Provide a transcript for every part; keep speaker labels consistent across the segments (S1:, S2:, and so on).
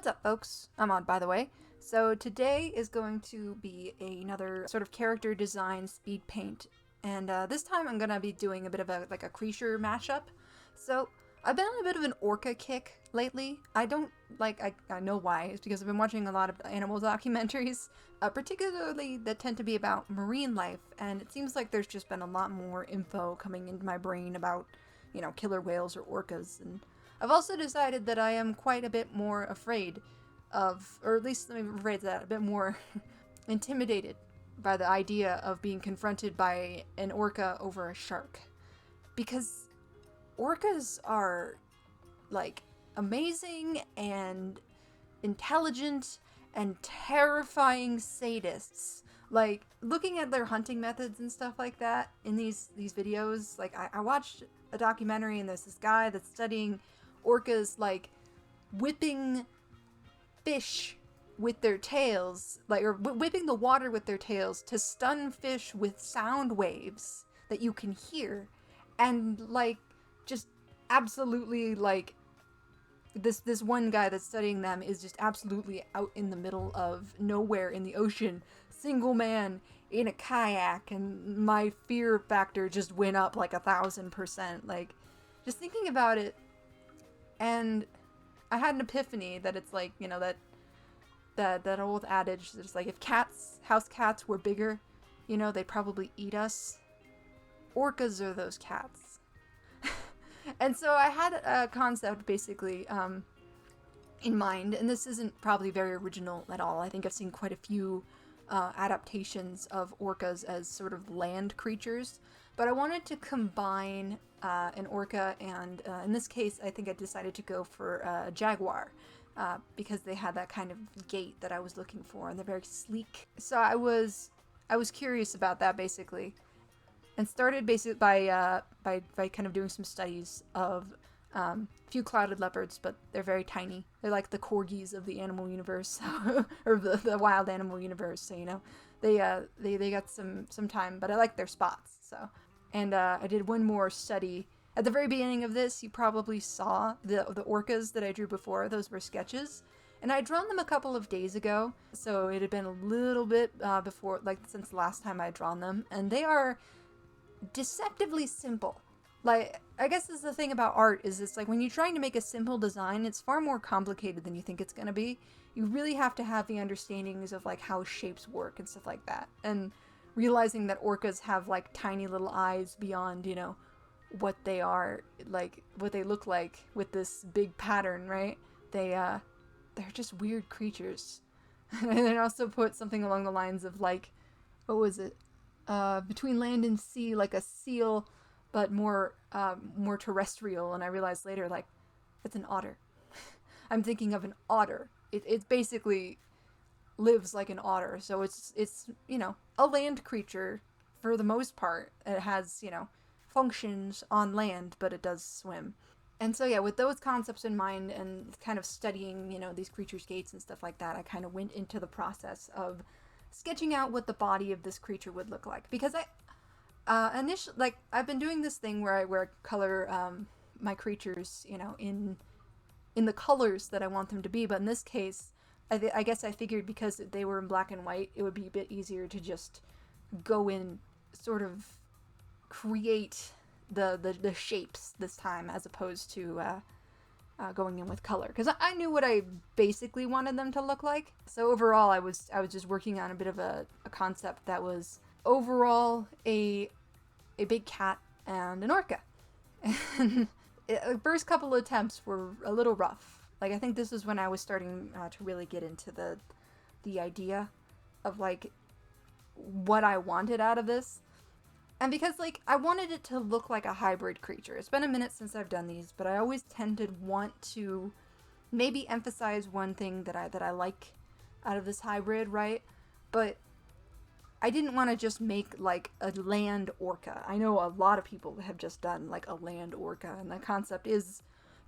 S1: What's up, folks? I'm Odd, by the way. So today is going to be another sort of character design speed paint, and this time I'm gonna be doing a bit of a creature mashup. So I've been on a bit of an orca kick lately. I know why. It's because I've been watching a lot of animal documentaries, particularly that tend to be about marine life, and it seems like there's just been a lot more info coming into my brain about, killer whales or orcas, and I've also decided that I am quite a bit more afraid of, or at least let me rephrase that, a bit more intimidated by the idea of being confronted by an orca over a shark. Because orcas are, amazing and intelligent and terrifying sadists. Looking at their hunting methods and stuff like that in these videos, I watched a documentary and there's this guy that's studying orcas, whipping fish with their tails, or whipping the water with their tails to stun fish with sound waves that you can hear, and just absolutely this one guy that's studying them is just absolutely out in the middle of nowhere in the ocean, single man in a kayak, and my fear factor just went up 1,000%. Just thinking about it. And I had an epiphany that it's that old adage that's if house cats were bigger, they'd probably eat us. Orcas are those cats. And so I had a concept basically in mind, and this isn't probably very original at all. I think I've seen quite a few adaptations of orcas as sort of land creatures, but I wanted to combine an orca and, in this case, I think I decided to go for a jaguar because they had that kind of gait that I was looking for, and they're very sleek. So I was curious about that basically, and started basically by kind of doing some studies of a few clouded leopards, but they're very tiny. They're like the corgis of the animal universe, or the wild animal universe. So they got some time, but I like their spots. So. And I did one more study. At the very beginning of this, you probably saw the orcas that I drew before. Those were sketches. And I had drawn them a couple of days ago. So it had been a little bit before, since the last time I had drawn them. And they are deceptively simple. I guess this is the thing about art, is it's when you're trying to make a simple design, it's far more complicated than you think it's going to be. You really have to have the understandings of how shapes work and stuff like that. And realizing that orcas have tiny little eyes beyond, what they are, what they look like with this big pattern, right? They're just weird creatures. And then also put something along the lines of what was it? Between land and sea, like a seal, but more terrestrial. And I realized later, it's an otter. I'm thinking of an otter. It's basically lives like an otter, so it's a land creature for the most part. It has functions on land, but it does swim. And so yeah, with those concepts in mind and kind of studying these creatures' gaits and stuff like that, I kind of went into the process of sketching out what the body of this creature would look like, because initially I've been doing this thing where I color my creatures in the colors that I want them to be, but in this case I guess I figured because they were in black and white, it would be a bit easier to just go in, sort of create the shapes this time, as opposed to going in with color, because I knew what I basically wanted them to look like. So overall, I was just working on a bit of a concept that was overall a big cat and an orca. And the first couple of attempts were a little rough. I think this is when I was starting to really get into the idea of what I wanted out of this. And because I wanted it to look like a hybrid creature. It's been a minute since I've done these, but I always tended to want to maybe emphasize one thing that I like out of this hybrid, right? But I didn't want to just make a land orca. I know a lot of people have just done a land orca, and the concept is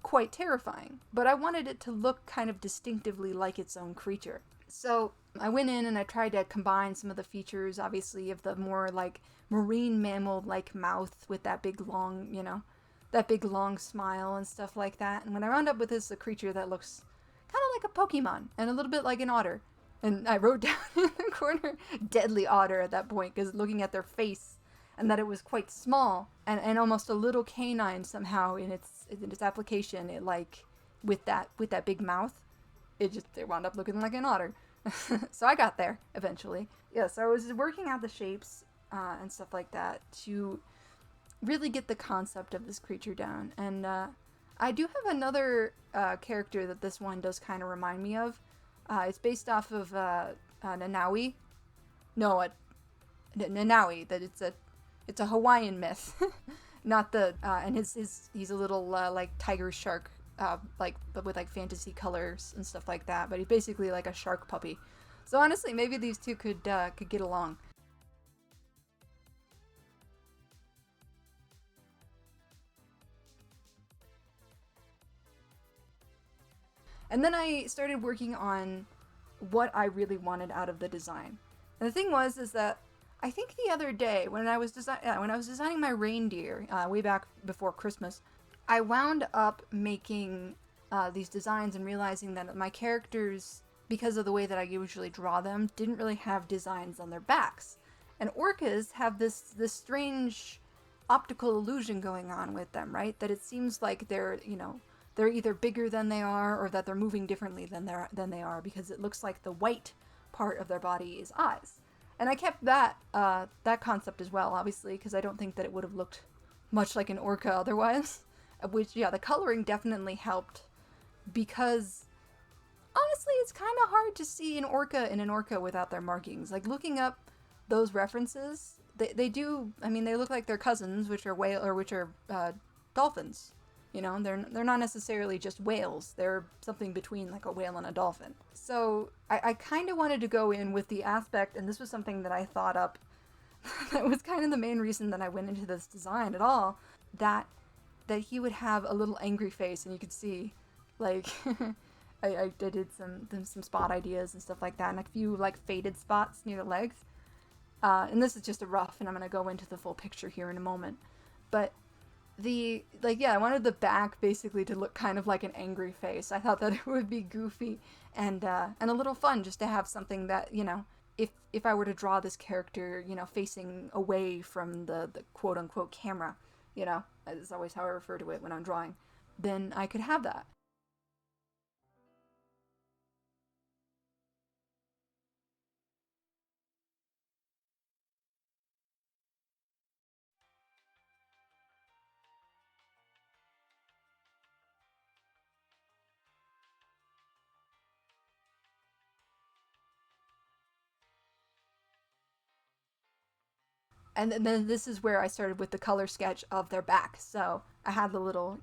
S1: quite terrifying, but I wanted it to look kind of distinctively like its own creature. So I went in and I tried to combine some of the features, obviously, of the more marine mammal mouth with that big long smile and stuff like that. And when I wound up with this, a creature that looks kind of like a Pokemon and a little bit like an otter. And I wrote down in the corner, deadly otter at that point, because looking at their face and that it was quite small and almost a little canine somehow in its application, it like with that big mouth, it wound up looking like an otter. So I got there eventually. Yeah, so I was working out the shapes and stuff like that to really get the concept of this creature down. And I do have another character that this one does kind of remind me of. It's based off of Nanaue. No, Nanaue. That it's a Hawaiian myth, not the and he's a little like tiger shark, but with like fantasy colors and stuff like that. But he's basically like a shark puppy. So honestly, maybe these two could get along. And then I started working on what I really wanted out of the design. And the thing is that I think the other day when I was designing my reindeer way back before Christmas, I wound up making these designs and realizing that my characters, because of the way that I usually draw them, didn't really have designs on their backs. And orcas have this strange optical illusion going on with them, right? That it seems like they're either bigger than they are or that they're moving differently than they are, because it looks like the white part of their body is eyes. And I kept that concept as well, obviously, because I don't think that it would have looked much like an orca otherwise. Which, yeah, the coloring definitely helped, because honestly, it's kind of hard to see an orca in an orca without their markings. Like, looking up those references, they do. I mean, they look like their cousins, which are dolphins. You know, they're not necessarily just whales. They're something between like a whale and a dolphin. So I kind of wanted to go in with the aspect, and this was something that I thought up. That was kind of the main reason that I went into this design at all. That he would have a little angry face, and you could see, like, I did some spot ideas and stuff like that, and a few like faded spots near the legs. And this is just a rough, and I'm gonna go into the full picture here in a moment. But I wanted the back basically to look kind of like an angry face. I thought that it would be goofy and a little fun just to have something that, if I were to draw this character, facing away from the quote unquote camera, is always how I refer to it when I'm drawing, then I could have that. And then this is where I started with the color sketch of their back. So I had the little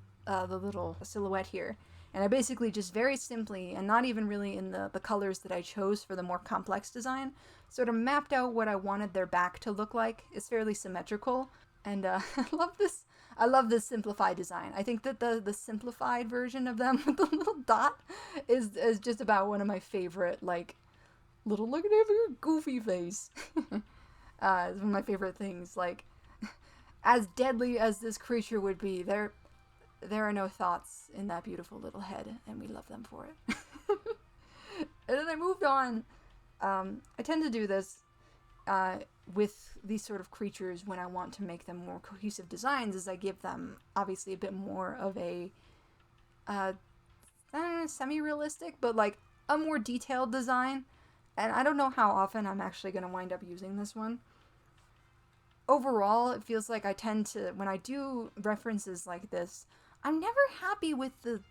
S1: silhouette here, and I basically just very simply, and not even really in the colors that I chose for the more complex design, sort of mapped out what I wanted their back to look like. It's fairly symmetrical, and I love this. I love this simplified design. I think that the simplified version of them with the little dot is just about one of my favorite, like, little look at your goofy face. It's one of my favorite things. Like, as deadly as this creature would be, there are no thoughts in that beautiful little head, and we love them for it. And then I moved on. I tend to do this with these sort of creatures when I want to make them more cohesive designs, is I give them obviously a bit more of a semi-realistic, but like a more detailed design. And I don't know how often I'm actually going to wind up using this one. Overall, it feels like I tend to, when I do references like this, I'm never happy with the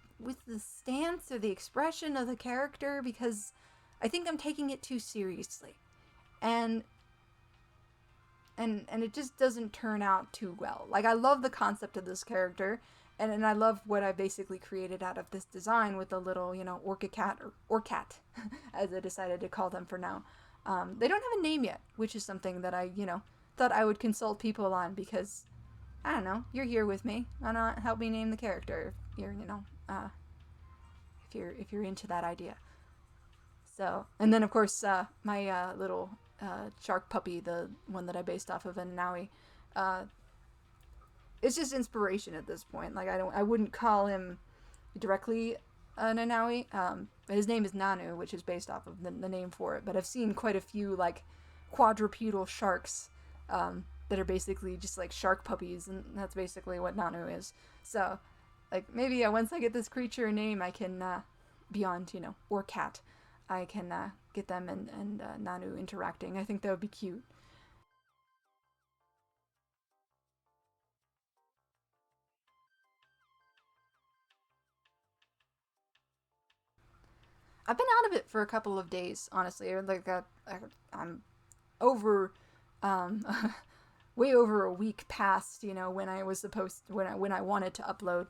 S1: stance or the expression of the character, because I think I'm taking it too seriously. And it just doesn't turn out too well. Like, I love the concept of this character, and I love what I basically created out of this design with the little, Orcat, or Orcat, as I decided to call them for now. They don't have a name yet, which is something that I, thought I would consult people on, because, I don't know, you're here with me. Why not help me name the character if you're, if you're into that idea. So, and then of course, my little shark puppy, the one that I based off of in Naui, it's just inspiration at this point. Like, I wouldn't call him directly Nanaui. His name is Nanu, which is based off of the name for it. But I've seen quite a few like quadrupedal sharks that are basically just like shark puppies, and that's basically what Nanu is. So, like maybe once I get this creature a name, I can beyond Orcat, I can get them and Nanu interacting. I think that would be cute. I've been out of it for a couple of days, honestly. Like I'm over, um, way over a week past, when I was supposed when I wanted to upload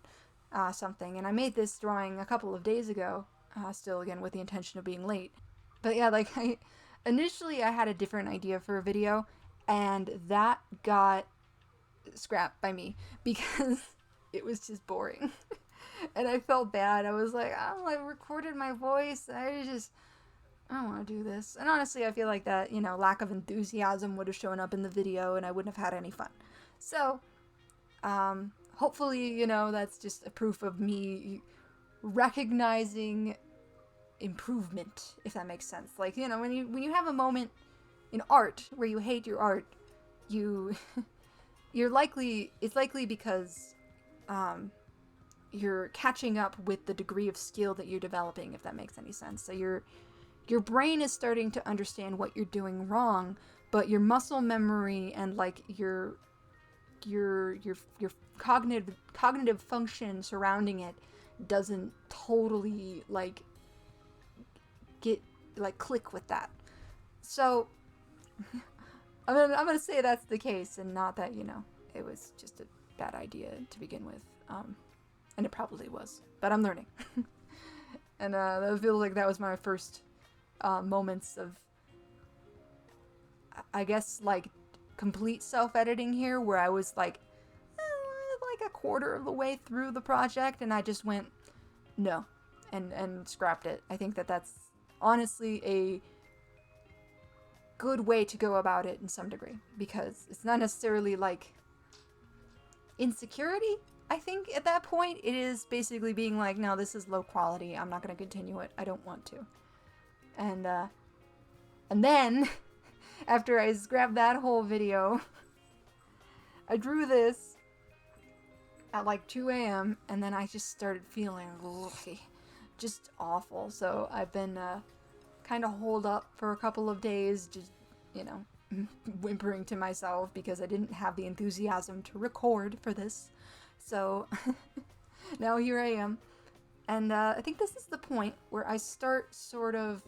S1: something, and I made this drawing a couple of days ago. Still, again, with the intention of being late. But yeah, like initially I had a different idea for a video, and that got scrapped by me because it was just boring. And I felt bad. I was like, oh, I recorded my voice. I don't want to do this. And honestly, I feel like that, lack of enthusiasm would have shown up in the video and I wouldn't have had any fun. So, hopefully, that's just a proof of me recognizing improvement, if that makes sense. Like, when you have a moment in art where you hate your art, you it's likely because you're catching up with the degree of skill that you're developing, if that makes any sense. So your brain is starting to understand what you're doing wrong, but your muscle memory and like your cognitive function surrounding it doesn't totally like get like click with that. So I'm gonna say that's the case, and not that it was just a bad idea to begin with. And it probably was, but I'm learning. And I feel like that was my first moments of, I guess, like complete self-editing here, where I was like a quarter of the way through the project, and I just went no, and scrapped it. I think that's honestly a good way to go about it in some degree, because it's not necessarily like insecurity. I think at that point it is basically being like, no, this is low quality, I'm not going to continue it, I don't want to. And then after I scrapped that whole video, I drew this at like 2 a.m. and then I just started feeling just awful. So I've been kind of holed up for a couple of days, just whimpering to myself because I didn't have the enthusiasm to record for this. So now here I am, and I think this is the point where I start sort of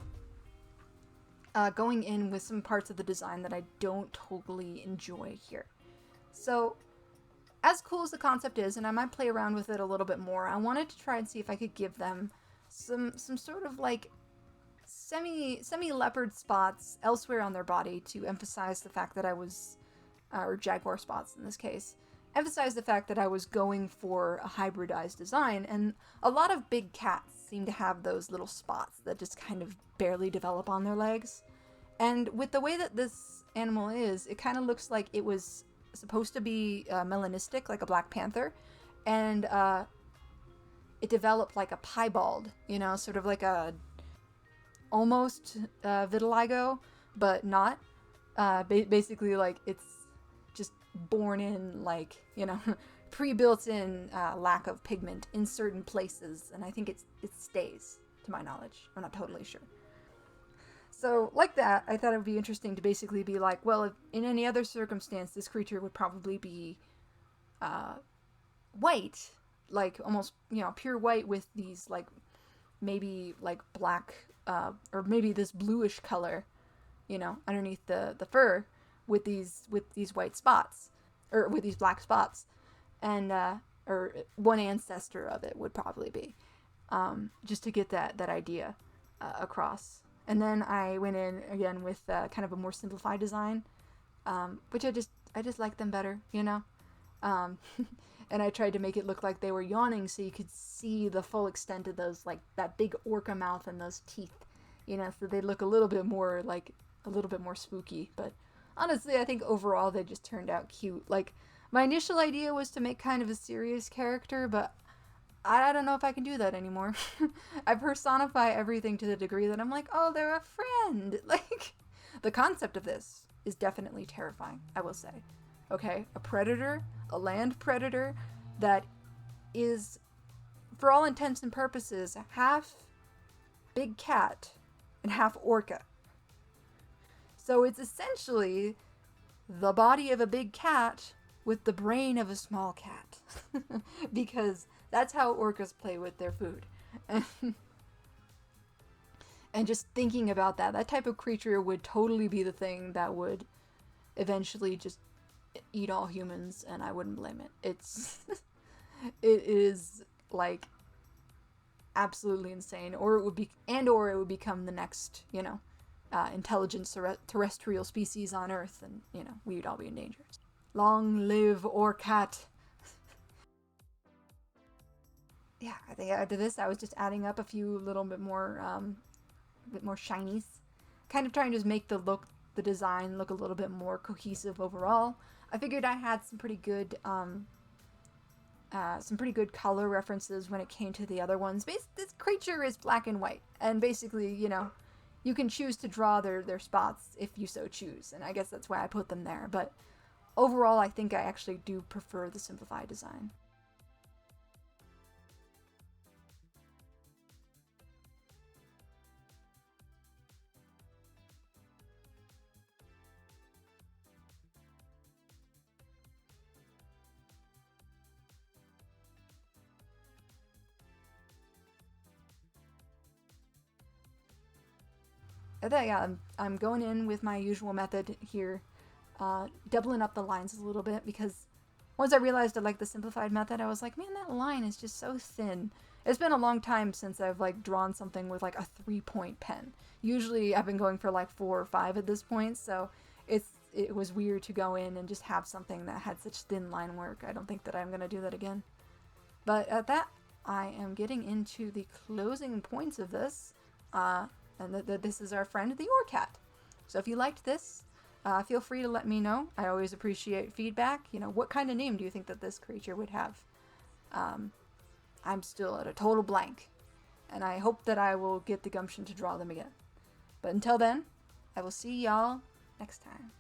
S1: going in with some parts of the design that I don't totally enjoy here. So as cool as the concept is, and I might play around with it a little bit more, I wanted to try and see if I could give them some sort of like semi leopard spots elsewhere on their body to emphasize the fact that I was, or jaguar spots in this case, emphasize the fact that I was going for a hybridized design. And a lot of big cats seem to have those little spots that just kind of barely develop on their legs. And with the way that this animal is, it kind of looks like it was supposed to be melanistic, like a black panther, and it developed like a piebald, sort of like a almost vitiligo, but not. Basically, like it's just born in, like, pre-built in lack of pigment in certain places, and I think it stays, to my knowledge. I'm not totally sure. So, like that, I thought it would be interesting to basically be like, well, if in any other circumstance, this creature would probably be white, like almost, pure white with these, like, maybe, like, black, or maybe this bluish color, underneath the fur with these white spots, or with these black spots. And, or one ancestor of it would probably be, just to get that idea across. And then I went in again with kind of a more simplified design, which I just like them better, and I tried to make it look like they were yawning so you could see the full extent of those, like that big orca mouth and those teeth, so they look a little bit more spooky. But honestly, I think overall they just turned out cute. Like, my initial idea was to make kind of a serious character, but I don't know if I can do that anymore. I personify everything to the degree that I'm like, oh, they're a friend. Like, the concept of this is definitely terrifying, I will say. Okay, a predator, a land predator that is, for all intents and purposes, half big cat and half orca. So it's essentially the body of a big cat with the brain of a small cat. Because that's how orcas play with their food. And just thinking about that, that type of creature would totally be the thing that would eventually just eat all humans, and I wouldn't blame it. It is like absolutely insane, or it would be, or it would become the next, intelligent terrestrial species on Earth, and we'd all be in danger. Long live Orcat. Yeah, I think after this, I was just adding up a few little bit more shinies, kind of trying to just make the design look a little bit more cohesive overall. I figured I had some pretty good color references when it came to the other ones. This creature is black and white, and basically, you can choose to draw their spots if you so choose, and I guess that's why I put them there. But overall, I think I actually do prefer the simplified design. Yeah, I'm going in with my usual method here, doubling up the lines a little bit, because once I realized I liked the simplified method, I was like, man, that line is just so thin. It's been a long time since I've drawn something with a 3-point pen. Usually I've been going for 4 or 5 at this point, so it was weird to go in and just have something that had such thin line work. I don't think that I'm gonna do that again. But at that, I am getting into the closing points of this. And this is our friend the Orcat. So if you liked this, feel free to let me know. I always appreciate feedback. What kind of name do you think that this creature would have? I'm still at a total blank, and I hope that I will get the gumption to draw them again. But until then, I will see y'all next time.